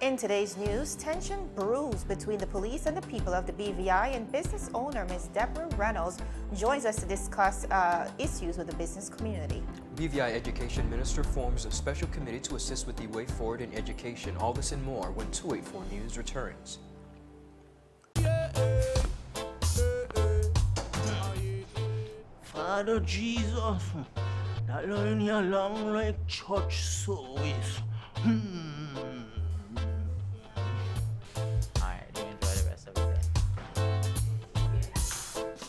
In today's news, tension brews between the police and the people of the BVI, and business owner Ms. Deborah Reynolds joins us to discuss issues with the business community. BVI Education Minister forms a special committee to assist with the way forward in education. All this and more when 284 News returns. Father Jesus, that line here long like church service. Alright, do enjoy the rest of the day.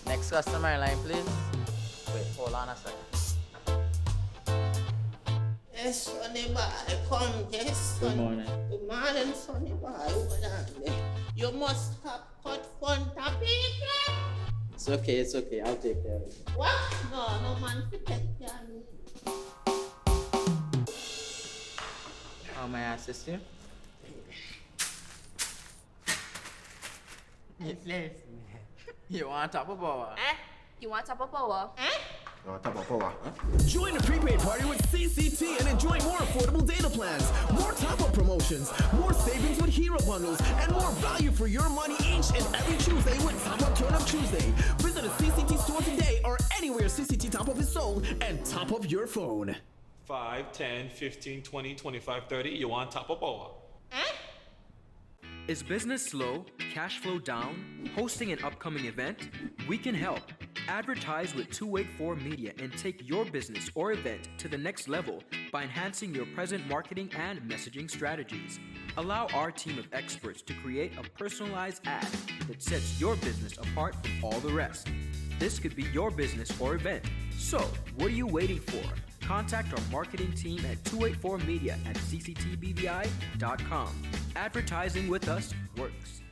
Next customer line, please. Wait, hold on a second. Yes, Sonny boy, come, yes, Good son. morning. Good morning, Sonny boy. Hold on there. You must have cut fun topic. It's okay, I'll take care of it. What? No man, forget you. How may I assist you? You want top of power? You want top of power? Join the prepaid party with CCT and enjoy more affordable data plans, more top-up promotions, more savings with hero bundles, and more value for your money each and every Tuesday with Top Up Turn Up Tuesday. Visit a CCT store today or anywhere CCT Top Up is sold and top up your phone. 5, 10, 15, 20, 25, 30. You want top up or? Is business slow? Cash flow down? Hosting an upcoming event? We can help. Advertise with 284 Media and take your business or event to the next level by enhancing your present marketing and messaging strategies. Allow our team of experts to create a personalized ad that sets your business apart from all the rest. This could be your business or event. So, what are you waiting for? Contact our marketing team at 284media at cctbvi.com. Advertising with us works.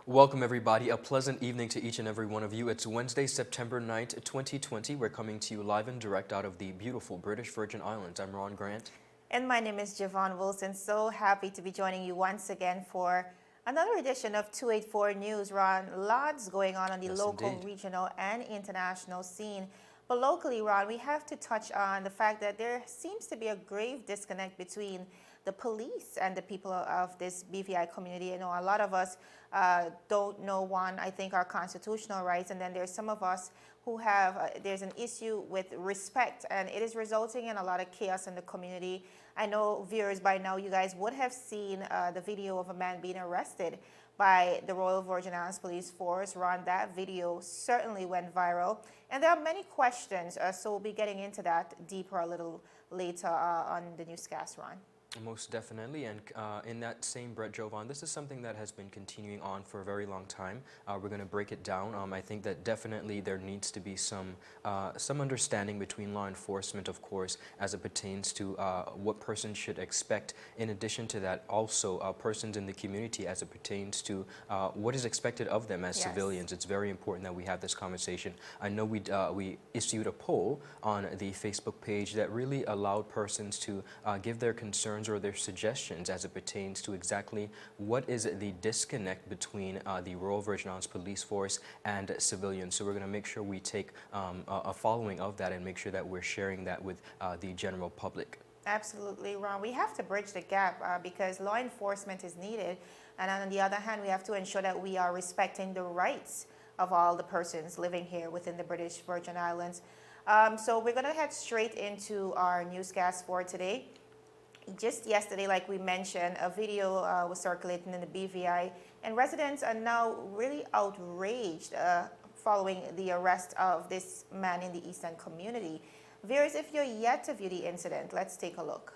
Welcome everybody. A pleasant evening to each and every one of you. It's Wednesday, September 9th, 2020. We're coming to you live and direct out of the beautiful British Virgin Islands. I'm Ron Grant. And my name is Javon Wilson. So happy to be joining you once again for another edition of 284 News. Ron, lots going on the local, indeed. regional, and international scene. But locally, Ron, we have to touch on the fact that there seems to be a grave disconnect between the police and the people of this BVI community. You know, a lot of us don't know, one, I think, our constitutional rights, and then there's some of us who have, there's an issue with respect, and it is resulting in a lot of chaos in the community. I know viewers by now, you guys would have seen the video of a man being arrested by the Royal Virgin Islands Police Force. Ron, that video certainly went viral. And there are many questions, so we'll be getting into that deeper a little later on the newscast, Ron. Most definitely, and in that same breath, Jovan, this is something that has been continuing on for a very long time. We're going to break it down. I think that definitely there needs to be some understanding between law enforcement, of course, as it pertains to what persons should expect. In addition to that, also persons in the community as it pertains to what is expected of them as civilians. It's very important that we have this conversation. I know we issued a poll on the Facebook page that really allowed persons to give their concerns or their suggestions as it pertains to exactly what is the disconnect between the Royal Virgin Islands Police Force and civilians. So we're going to make sure we take a following of that and make sure that we're sharing that with the general public. Absolutely, Ron. We have to bridge the gap because law enforcement is needed. And on the other hand, we have to ensure that we are respecting the rights of all the persons living here within the British Virgin Islands. So we're going to head straight into our newscast for today. Just yesterday, like we mentioned, a video was circulating in the BVI, and residents are now really outraged following the arrest of this man in the Eastern community. Viewers, if you're yet to view the incident, let's take a look.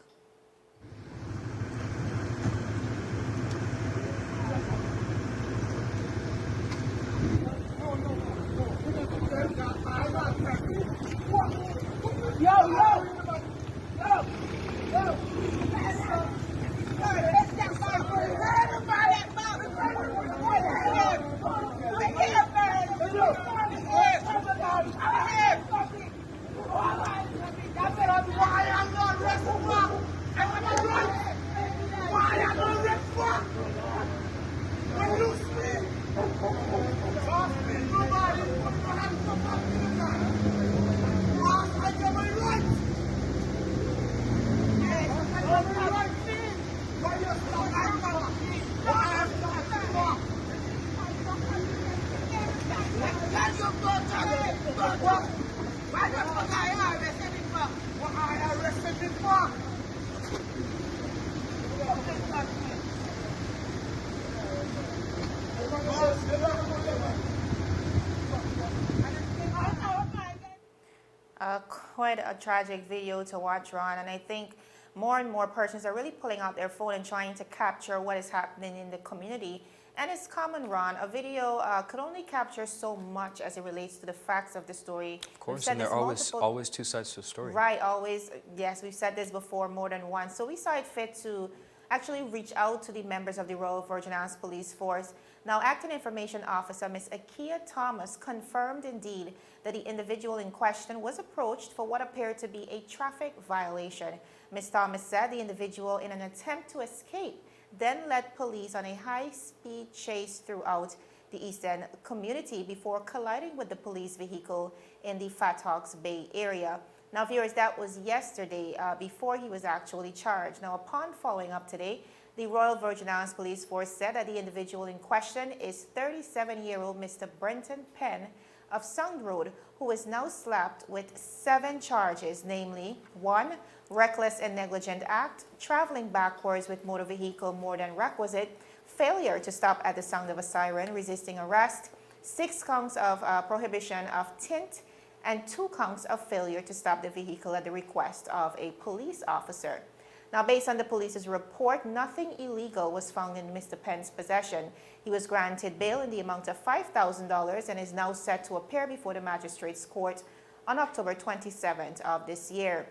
Nobody put your hands up. quite a tragic video to watch, Ron, and I think more and more persons are really pulling out their phone and trying to capture what is happening in the community. And it's common, Ron. A video could only capture so much as it relates to the facts of the story. Of course, and there are always two sides to a story. Right, always. Yes, we've said this before more than once. So we saw it fit to actually reach out to the members of the Royal Virgin Islands Police Force. Now, Acting Information Officer Ms. Akia Thomas confirmed indeed that the individual in question was approached for what appeared to be a traffic violation. Ms. Thomas said the individual, in an attempt to escape, then led police on a high-speed chase throughout the eastern community before colliding with the police vehicle in the Fat Hawks Bay area. Now, viewers, that was yesterday before he was actually charged. Now, upon following up today, the Royal Virgin Islands Police Force said that the individual in question is 37-year-old Mr. Brenton Penn of Sound Road, who is now slapped with 7 charges, namely 1, reckless and negligent act, traveling backwards with motor vehicle more than requisite, failure to stop at the sound of a siren, resisting arrest, 6 counts of prohibition of tint, and 2 counts of failure to stop the vehicle at the request of a police officer. Now, based on the police's report, nothing illegal was found in Mr. Penn's possession. He was granted bail in the amount of $5,000 and is now set to appear before the magistrate's court on October 27th of this year.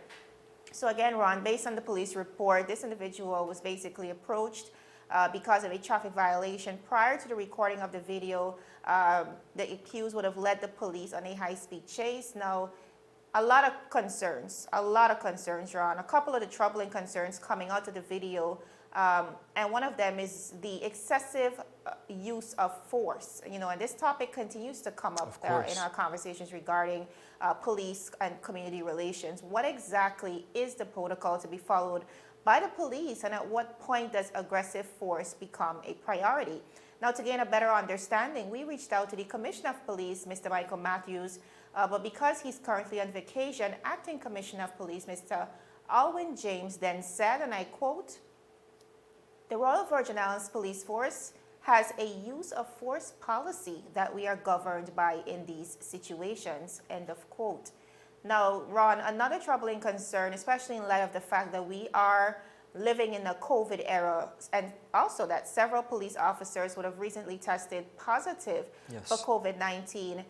So again, Ron, based on the police report, this individual was basically approached because of a traffic violation. Prior to the recording of the video, the accused would have led the police on a high-speed chase. Now, a lot of concerns, Ron. A couple of the troubling concerns coming out of the video, and one of them is the excessive use of force. You know, and this topic continues to come up in our conversations regarding police and community relations. What exactly is the protocol to be followed by the police, and at what point does aggressive force become a priority? Now, to gain a better understanding, we reached out to the Commissioner of Police, Mr. Michael Matthews, but because he's currently on vacation, Acting Commissioner of Police, Mr. Alwyn James, then said, and I quote, "The Royal Virgin Islands Police Force has a use of force policy that we are governed by in these situations," end of quote. Now, Ron, another troubling concern, especially in light of the fact that we are living in a COVID era, and also that several police officers would have recently tested positive for COVID-19.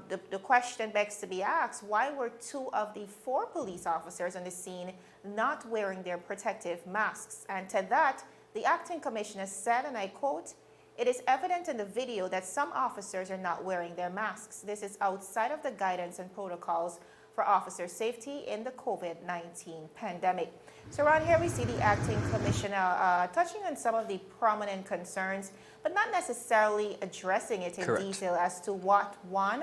The question begs to be asked, why were 2 of the 4 police officers on the scene not wearing their protective masks? And to that, the acting commissioner said, and I quote, "It is evident in the video that some officers are not wearing their masks. This is outside of the guidance and protocols for officer safety in the COVID-19 pandemic." So around here we see the acting commissioner touching on some of the prominent concerns, but not necessarily addressing it in detail as to when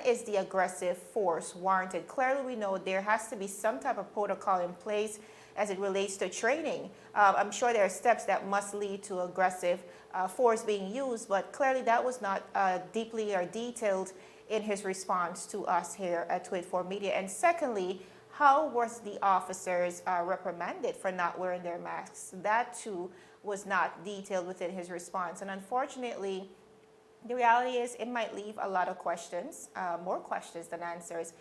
is the aggressive force warranted. Clearly we know there has to be some type of protocol in place as it relates to training. I'm sure there are steps that must lead to aggressive force being used, but clearly that was not deeply or detailed in his response to us here at 284 Media. And secondly, how was the officers reprimanded for not wearing their masks? That too was not detailed within his response. And unfortunately, the reality is it might leave a lot of questions, more questions than answers.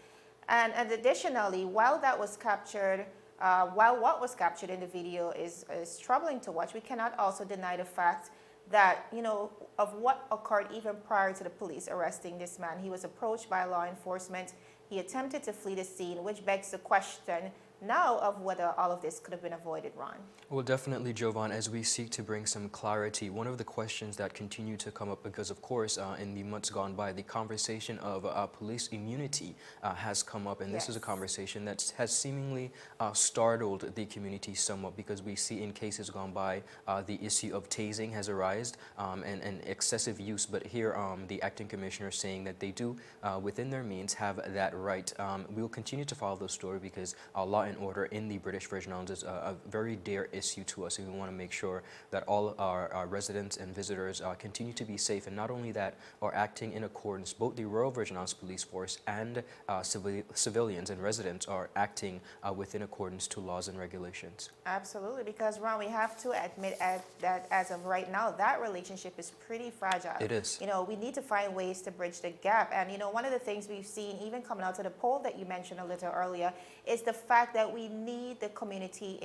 And additionally, while that was captured, while what was captured in the video is troubling to watch, we cannot also deny the fact that, you know, of what occurred even prior to the police arresting this man. He was approached by law enforcement. He attempted to flee the scene, which begs the question now of whether all of this could have been avoided, Ron. Well, definitely, Jovan, as we seek to bring some clarity, one of the questions that continue to come up, because of course in the months gone by, the conversation of police immunity has come up, and this is a conversation that has seemingly startled the community somewhat, because we see in cases gone by the issue of tasing has arisen and excessive use, but here the acting commissioner is saying that they do within their means have that right. We'll continue to follow the story because law and order in the British Virgin Islands is a very dear issue to us, and we want to make sure that all our residents and visitors continue to be safe, and not only that, are acting in accordance. Both the Royal Virgin Islands Police Force and civilians and residents are acting within accordance to laws and regulations. Absolutely, because Ron, we have to admit that as of right now, that relationship is pretty fragile. It is. You know, we need to find ways to bridge the gap. And, you know, one of the things we've seen, even coming out to the poll that you mentioned a little earlier, is the fact that we need the community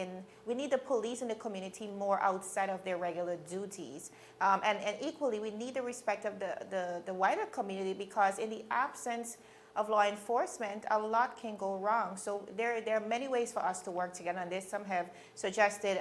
we need the police in the community more outside of their regular duties. And equally, we need the respect of the wider community, because in the absence of law enforcement, a lot can go wrong. So there are many ways for us to work together on this. Some have suggested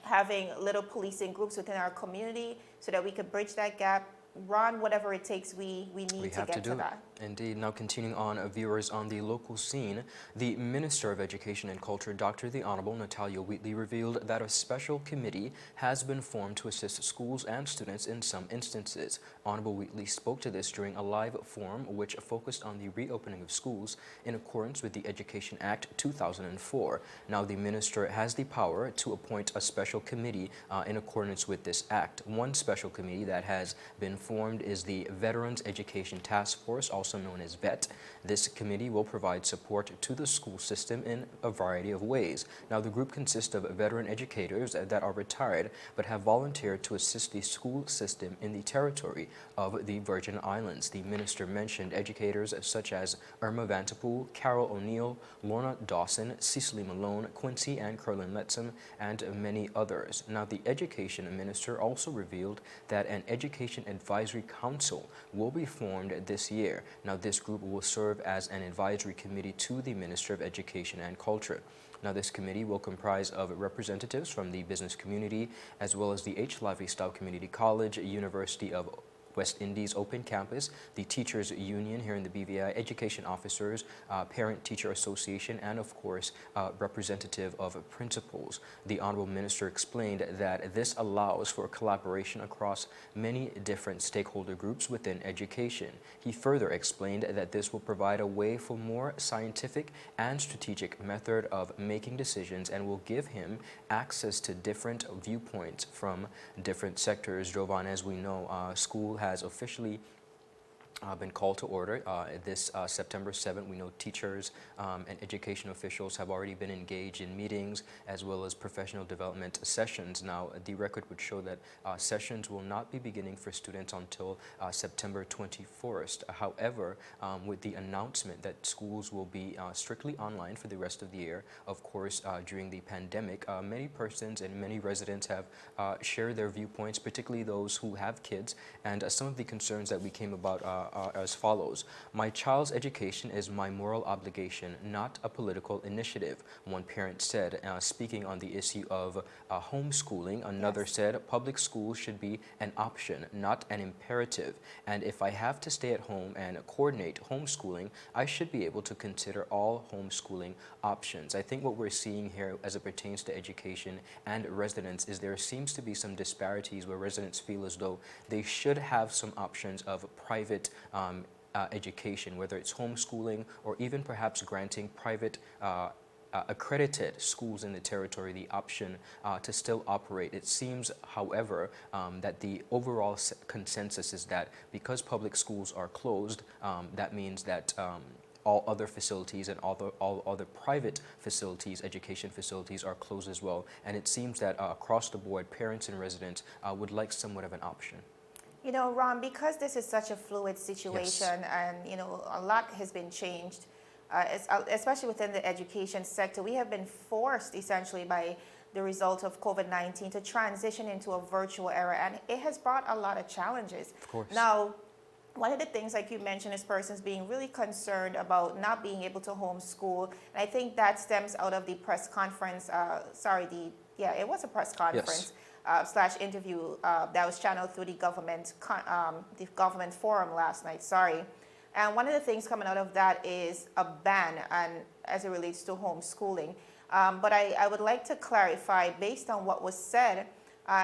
having little policing groups within our community so that we could bridge that gap. Ron, whatever it takes, we need to get to that. Indeed. Now, continuing on, viewers, on the local scene, the Minister of Education and Culture, Dr. the Honorable Natalia Wheatley, revealed that a special committee has been formed to assist schools and students in some instances. Honorable Wheatley spoke to this during a live forum which focused on the reopening of schools in accordance with the Education Act 2004. Now, the minister has the power to appoint a special committee in accordance with this act. One special committee that has been formed is the Veterans Education Task Force, also known as VET. This committee will provide support to the school system in a variety of ways. Now, the group consists of veteran educators that are retired but have volunteered to assist the school system in the territory of the Virgin Islands. The minister mentioned educators such as Irma Vanterpool, Carol O'Neill, Lorna Dawson, Cecily Malone, Quincy and Curlin Letsom, and many others. Now, the education minister also revealed that an education advisory council will be formed this year. Now, this group will serve as an advisory committee to the Minister of Education and Culture. Now, this committee will comprise of representatives from the business community, as well as the H. Lively Style Community College, University of West Indies Open Campus, the Teachers Union here in the BVI, education officers, Parent-Teacher Association, and of course, representative of principals. The Honorable Minister explained that this allows for collaboration across many different stakeholder groups within education. He further explained that this will provide a way for more scientific and strategic method of making decisions and will give him access to different viewpoints from different sectors. Jovan, as we know, school has officially been called to order this September 7th. We know teachers and education officials have already been engaged in meetings as well as professional development sessions. Now, the record would show that sessions will not be beginning for students until September 21st. However, with the announcement that schools will be strictly online for the rest of the year, of course, during the pandemic, many persons and many residents have shared their viewpoints, particularly those who have kids, and some of the concerns that we came about are as follows. My child's education is my moral obligation, not a political initiative, one parent said, speaking on the issue of homeschooling. Another Yes. said public schools should be an option, not an imperative. And if I have to stay at home and coordinate homeschooling, I should be able to consider all homeschooling options. I think what we're seeing here as it pertains to education and residents is there seems to be some disparities where residents feel as though they should have some options of private education, whether it's homeschooling or even perhaps granting private accredited schools in the territory the option to still operate. It seems, however, that the overall consensus is that because public schools are closed, that means that all other facilities and all other private facilities, education facilities, are closed as well. And it seems that across the board, parents and residents would like somewhat of an option. You know, Ron, because this is such a fluid situation, and, you know, a lot has been changed, especially within the education sector, we have been forced essentially by the result of COVID-19 to transition into a virtual era, and it has brought a lot of challenges. Of course. Now, one of the things, like you mentioned, is persons being really concerned about not being able to homeschool, and I think that stems out of the press conference, it was a press conference. Yes. Slash interview that was channeled through the government forum last night. And one of the things coming out of that is a ban, and as it relates to homeschooling. But I would like to clarify, based on what was said,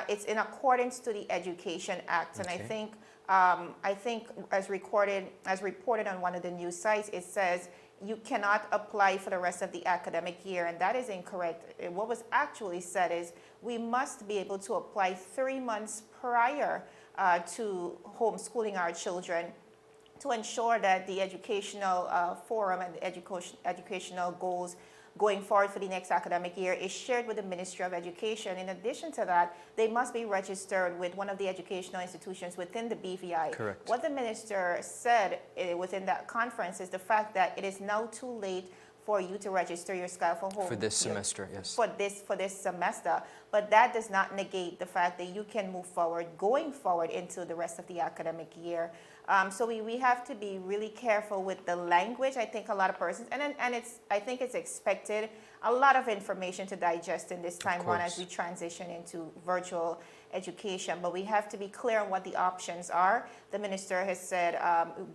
it's in accordance to the Education Act, and Okay. I think as reported on one of the news sites, it says you cannot apply for the rest of the academic year, and that is incorrect. What was actually said is we must be able to apply 3 months prior to homeschooling our children to ensure that the educational forum and the educational goals going forward for the next academic year is shared with the Ministry of Education. In addition to that, they must be registered with one of the educational institutions within the BVI. Correct. What the minister said within that conference is the fact that it is now too late for you to register your child for home. For this semester, yes. For this semester. But that does not negate the fact that you can move forward, going forward into the rest of the academic year. So we have to be really careful with the language. I think a lot of persons, I think it's expected, a lot of information to digest in this time run as we transition into virtual education. But we have to be clear on what the options are. The minister has said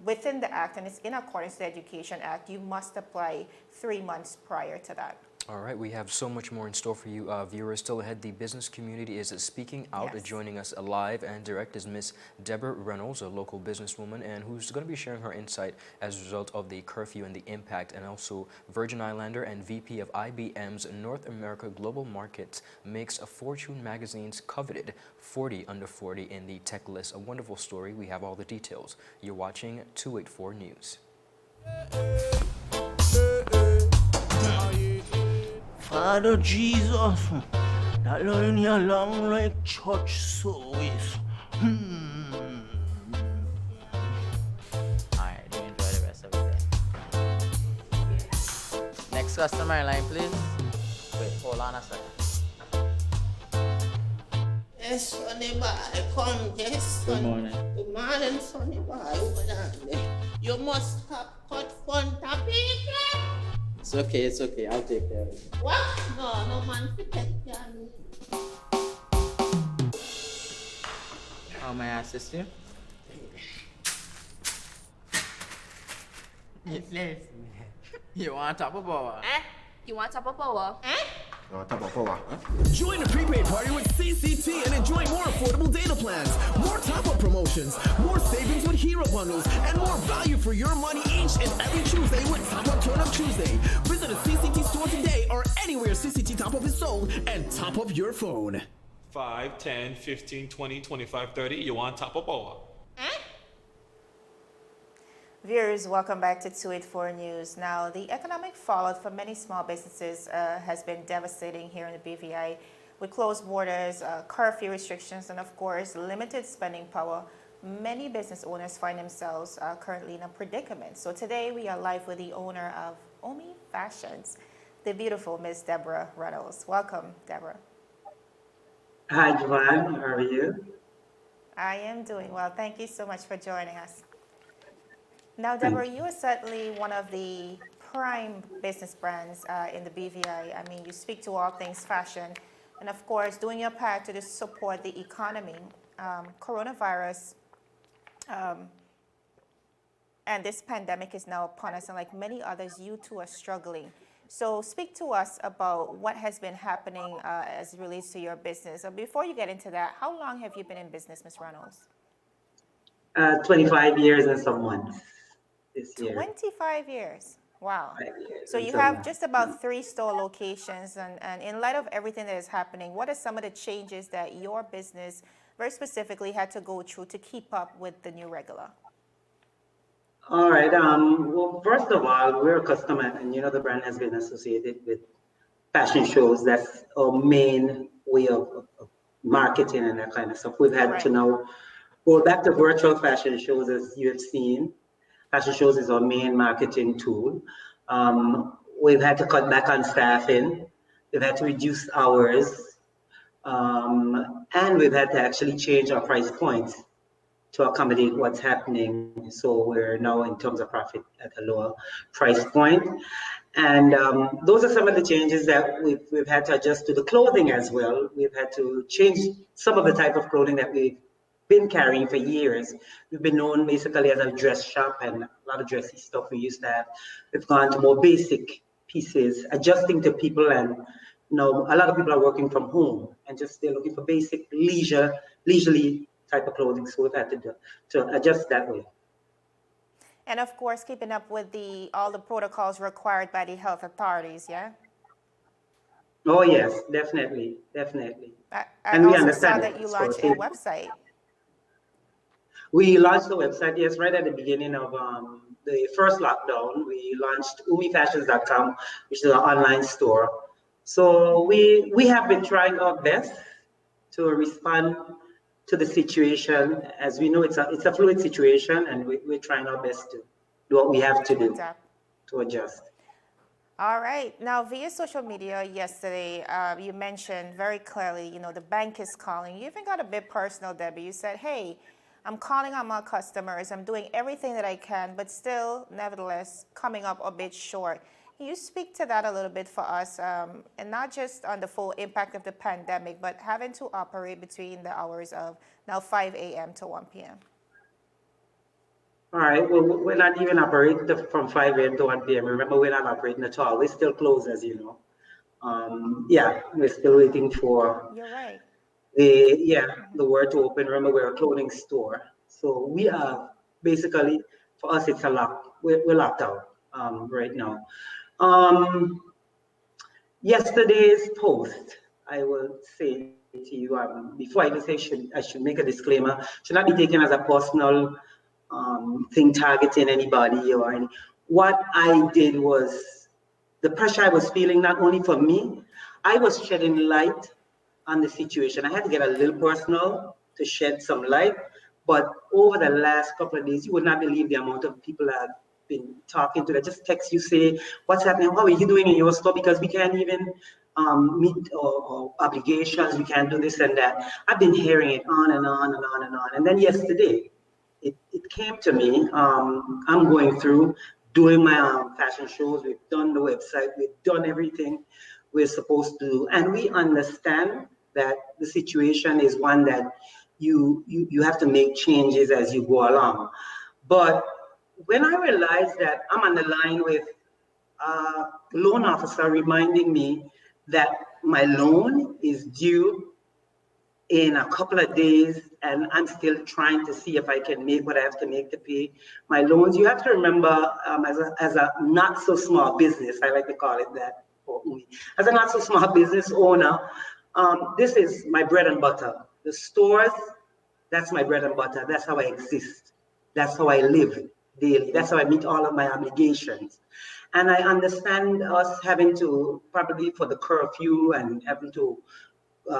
within the act, and it's in accordance to the Education Act, you must apply 3 months prior to that. All right, we have so much more in store for you, viewers. Still ahead, the business community is speaking out. Yes. Joining us live and direct is Miss Deborah Reynolds, a local businesswoman, and who's going to be sharing her insight as a result of the curfew and the impact, and also Virgin Islander and VP of IBM's North America Global Markets makes a Fortune magazine's Coveted 40 under 40 in the tech list. A wonderful story. We have all the details. You're watching 284 News. Father Jesus, that line here long like church service. Alright, do enjoy the rest of the day. Next customer line, please. Wait, hold on a second. Yes, Sonny boy, come. Yes, Good son. morning. Good morning, Sonny boy. What on? You must have cut fun topic. It's okay. I'll take care of it. What? No man to take care of me. How may I assist you? You want top of power? You want top of power? Join the prepaid party with CCT and enjoy more affordable data plans, more top-up promotions, more savings with hero bundles, and more value for your money each and every Tuesday with Top Up Turn Up Tuesday. Visit a CCT store today or anywhere CCT Top Up is sold and top up your phone. 5, 10, 15, 20, 25, 30. You want top of power? Viewers, welcome back to 284 News. Now, the economic fallout for many small businesses has been devastating here in the BVI, with closed borders, curfew restrictions, and of course, limited spending power. Many business owners find themselves currently in a predicament. So today we are live with the owner of Omi Fashions, the beautiful Miss Deborah Reynolds. Welcome, Deborah. Hi, Joanne. How are you? I am doing well. Thank you so much for joining us. Now, Deborah, you are certainly one of the prime business brands in the BVI. I mean, you speak to all things fashion, and of course, doing your part to just support the economy. Coronavirus and this pandemic is now upon us, and like many others, you too are struggling. So speak to us about what has been happening as it relates to your business. Before you get into that, how long have you been in business, Ms. Reynolds? 25 years and some months this year. 25 years. Wow. 5 years So and you some have months. just about 3 store locations, and in light of everything that is happening, what are some of the changes that your business very specifically had to go through to keep up with the new regular? All right. Well, first of all, we're a customer, and you know the brand has been associated with fashion shows. That's our main way of marketing and that kind of stuff. We've had to now go back to virtual fashion shows, as you have seen. Fashion shows is our main marketing tool. We've had to cut back on staffing. We've had to reduce hours. And we've had to actually change our price points to accommodate what's happening. So we're now in terms of profit at a lower price point. And those are some of the changes that we've had to adjust to the clothing as well. We've had to change some of the type of clothing that we've been carrying for years. We've been known basically as a dress shop and a lot of dressy stuff we used to have. We've gone to more basic pieces, adjusting to people, and now a lot of people are working from home and just they're looking for basic leisurely type of clothing. So we've had to adjust that way. And of course, keeping up with all the protocols required by the health authorities, yeah? Oh yes, definitely, definitely. I And we also saw understand that it. you So launched a website. we launched the website, yes, right at the beginning of the first lockdown. We launched umifashions.com, which is an online store. So we have been trying our best to respond to the situation. As we know, it's a fluid situation, and we're trying our best to do what we have to To do adapt. to adjust. All right. Now, via social media yesterday, you mentioned very clearly, the bank is calling. You even got a bit personal, Debbie. You said, hey, I'm calling on my customers. I'm doing everything that I can, but still, nevertheless, coming up a bit short. Can you speak to that a little bit for us? And not just on the full impact of the pandemic, but having to operate between the hours of now 5 a.m. to 1 p.m. All right, well, we're not even operating from 5 a.m. to 1 p.m. Remember, we're not operating at all. We're still closed, as you know. Yeah, we're still waiting for You're right. the word to open. Remember, we're a clothing store. So we are basically, for us, it's a lock. We're locked out right now. Um, Yesterday's post, I will say to you, before I even say I should make a disclaimer, should not be taken as a personal thing targeting anybody or any. What I did was the pressure I was feeling, not only for me, I was shedding light on the situation. I had to get a little personal to shed some light. But over the last couple of days, you would not believe the amount of people I've been talking to that just text you, say, what's happening? How are you doing in your store? Because we can't even meet or obligations. We can't do this and that. I've been hearing it on and on and on and on. And then yesterday, it came to me. I'm going through doing my fashion shows. We've done the website. We've done everything we're supposed to do. And we understand that the situation is one that you have to make changes as you go along. But when I realized that I'm on the line with a loan officer reminding me that my loan is due in a couple of days, and I'm still trying to see if I can make what I have to make to pay my loans. You have to remember, as a not so small business, I like to call it that, for me, as a not so small business owner, this is my bread and butter. The stores, that's my bread and butter. That's how I exist. That's how I live daily. That's how I meet all of my obligations. And I understand us having to, probably for the curfew and having to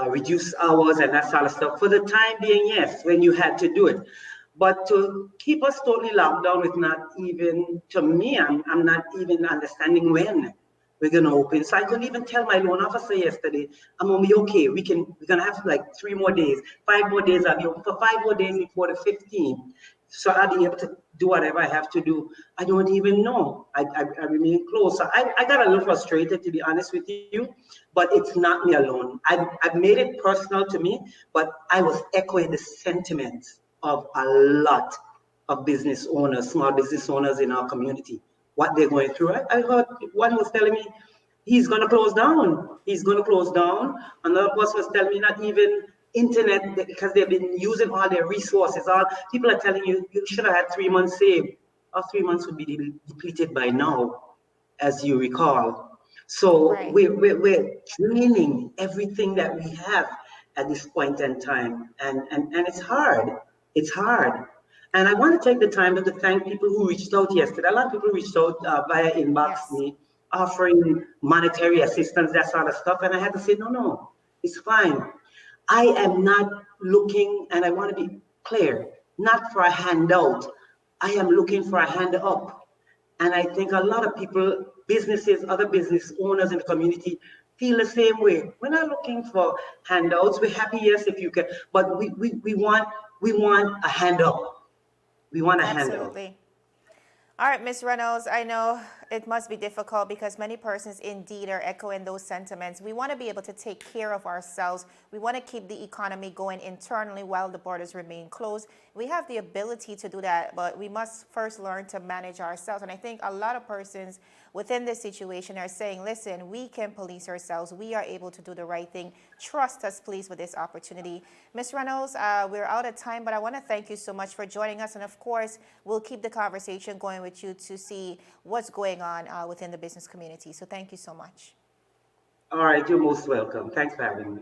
reduce hours and that sort of stuff. For the time being, yes, when you had to do it. But to keep us totally locked down with not even, to me, I'm not even understanding when we're gonna open. So I couldn't even tell my loan officer yesterday, I'm gonna be okay. We're gonna have like 3 more days, 5 more days. I'll be open for 5 more days before the 15th. So I'll be able to do whatever I have to do. I don't even know. I remain close. So I got a little frustrated, to be honest with you, but it's not me alone. I've made it personal to me, but I was echoing the sentiments of a lot of business owners, small business owners in our community, what they're going through. I heard one was telling me he's going to close down. He's going to close down. Another person was telling me not even internet, because they've been using all their resources. All people are telling you you should have had 3 months saved. Our 3 months would be depleted by now, as you recall. So Right. we're draining everything that we have at this point in time, and it's hard. It's hard. And I want to take the time to thank people who reached out yesterday. A lot of people reached out via inbox Yes. me, offering monetary assistance, that sort of stuff. And I had to say, no, it's fine. I am not looking, and I want to be clear, not for a handout. I am looking for a hand up. And I think a lot of people, businesses, other business owners in the community feel the same way. We're not looking for handouts. We're happy, yes, if you can, but we want a hand up. We want a hand up. Absolutely. All right, Ms. Reynolds, I know it must be difficult because many persons indeed are echoing those sentiments. We want to be able to take care of ourselves. We want to keep the economy going internally while the borders remain closed. We have the ability to do that, but we must first learn to manage ourselves. And I think a lot of persons within this situation are saying, listen, we can police ourselves. We are able to do the right thing. Trust us, please, with this opportunity. Ms. Reynolds, we're out of time, but I want to thank you so much for joining us. And of course, we'll keep the conversation going with you to see what's going on within the business community. So thank you so much. All right, you're most welcome. Thanks for having me.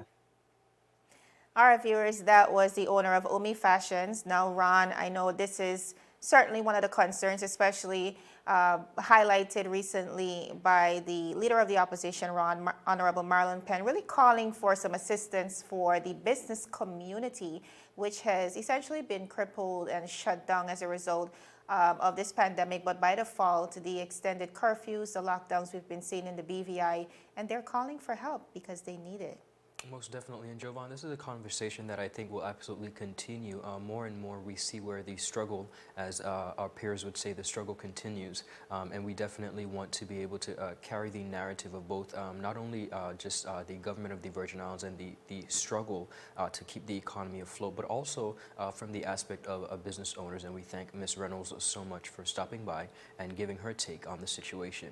All right, viewers, that was the owner of Omi Fashions. Now, Ron, I know this is certainly one of the concerns, especially highlighted recently by the leader of the opposition, Honorable Marlon Penn, really calling for some assistance for the business community, which has essentially been crippled and shut down as a result of this pandemic, but by default, the extended curfews, the lockdowns we've been seeing in the BVI, and they're calling for help because they need it. Most definitely. And Jovan, this is a conversation that I think will absolutely continue. More and more we see where the struggle, as our peers would say, the struggle continues. And we definitely want to be able to carry the narrative of both, not only just the government of the Virgin Islands and the struggle to keep the economy afloat, but also from the aspect of business owners. And we thank Ms. Reynolds so much for stopping by and giving her take on the situation.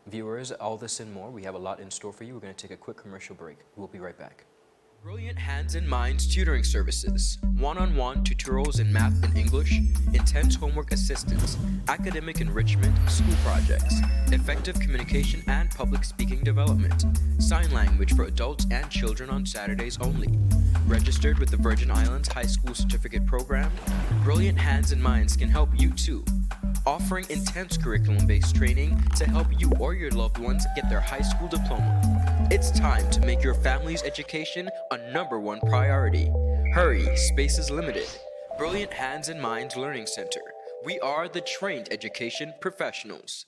Viewers, all this and more, we have a lot in store for you. We're going to take a quick commercial break. We'll be right back. Brilliant Hands and Minds tutoring services, one-on-one tutorials in math and English, intense homework assistance, academic enrichment, school projects, effective communication and public speaking development, sign language for adults and children on Saturdays only. Registered with the Virgin Islands High School Certificate Program, Brilliant Hands and Minds can help you too. Offering intense curriculum-based training to help you or your loved ones get their high school diploma. It's time to make your family's education a #1 priority. Hurry, space is limited. Brilliant Hands and Minds Learning Center. We are the trained education professionals.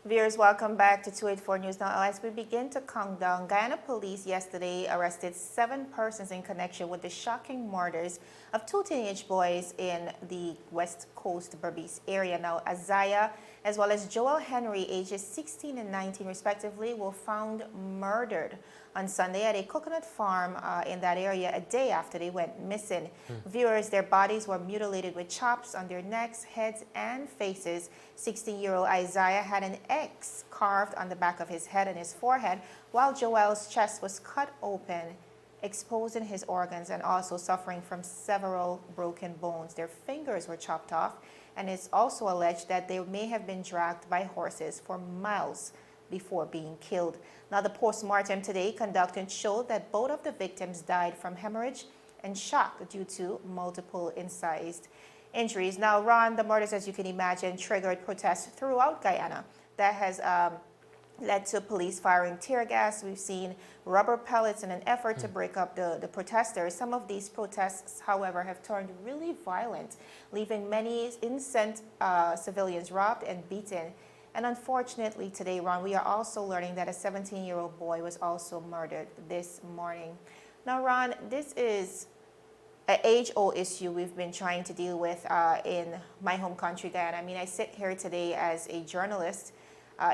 Viewers, welcome back to 284 News. Now, as we begin to count down, Guyana police yesterday arrested 7 persons in connection with the shocking murders of 2 teenage boys in the West Coast Berbice area. Now, Isaiah, as well as Joel Henry, ages 16 and 19 respectively, were found murdered on Sunday at a coconut farm in that area a day after they went missing. Viewers, their bodies were mutilated with chops on their necks, heads, and faces. 16-year-old Isaiah had an X carved on the back of his head and his forehead, while Joel's chest was cut open, exposing his organs and also suffering from several broken bones. Their fingers were chopped off, and it's also alleged that they may have been dragged by horses for miles before being killed. Now, the post-mortem today conducted showed that both of the victims died from hemorrhage and shock due to multiple incised injuries. Now, Ron, the murders, as you can imagine, triggered protests throughout Guyana. That has led to police firing tear gas. We've seen rubber pellets in an effort to break up the protesters. Some of these protests, however, have turned really violent, leaving many innocent civilians robbed and beaten. And unfortunately today, Ron, we are also learning that a 17-year-old boy was also murdered this morning. Now, Ron, this is an age-old issue we've been trying to deal with in my home country, Guyana. I mean, I sit here today as a journalist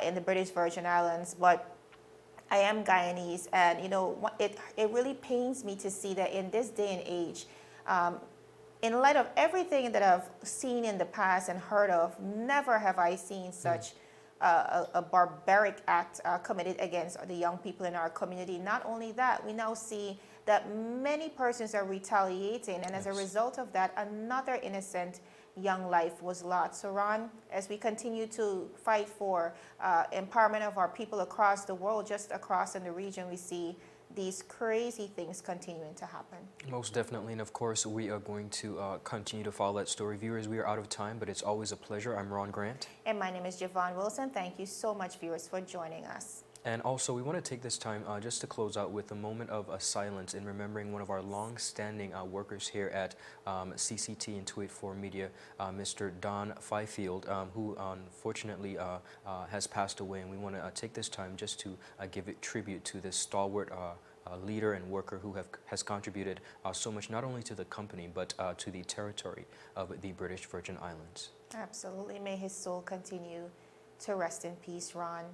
in the British Virgin Islands, but I am Guyanese, and you know, it really pains me to see that in this day and age, in light of everything that I've seen in the past and heard of, never have I seen such a barbaric act committed against the young people in our community. Not only that, we now see that many persons are retaliating, and as a result of that, another innocent young life was lost. So, Ron, as we continue to fight for empowerment of our people across the world, just across in the region, we see these crazy things continuing to happen. Most definitely, and of course, we are going to continue to follow that story. Viewers, we are out of time, but it's always a pleasure. I'm Ron Grant. And my name is Javon Wilson. Thank you so much, viewers, for joining us. And also, we want to take this time just to close out with a moment of silence in remembering one of our long-standing workers here at CCT and 284 Media, Mr. Don Fifield, who unfortunately has passed away. And we want to take this time just to give it tribute to this stalwart leader and worker who has contributed so much not only to the company but to the territory of the British Virgin Islands. Absolutely. May his soul continue to rest in peace, Ron.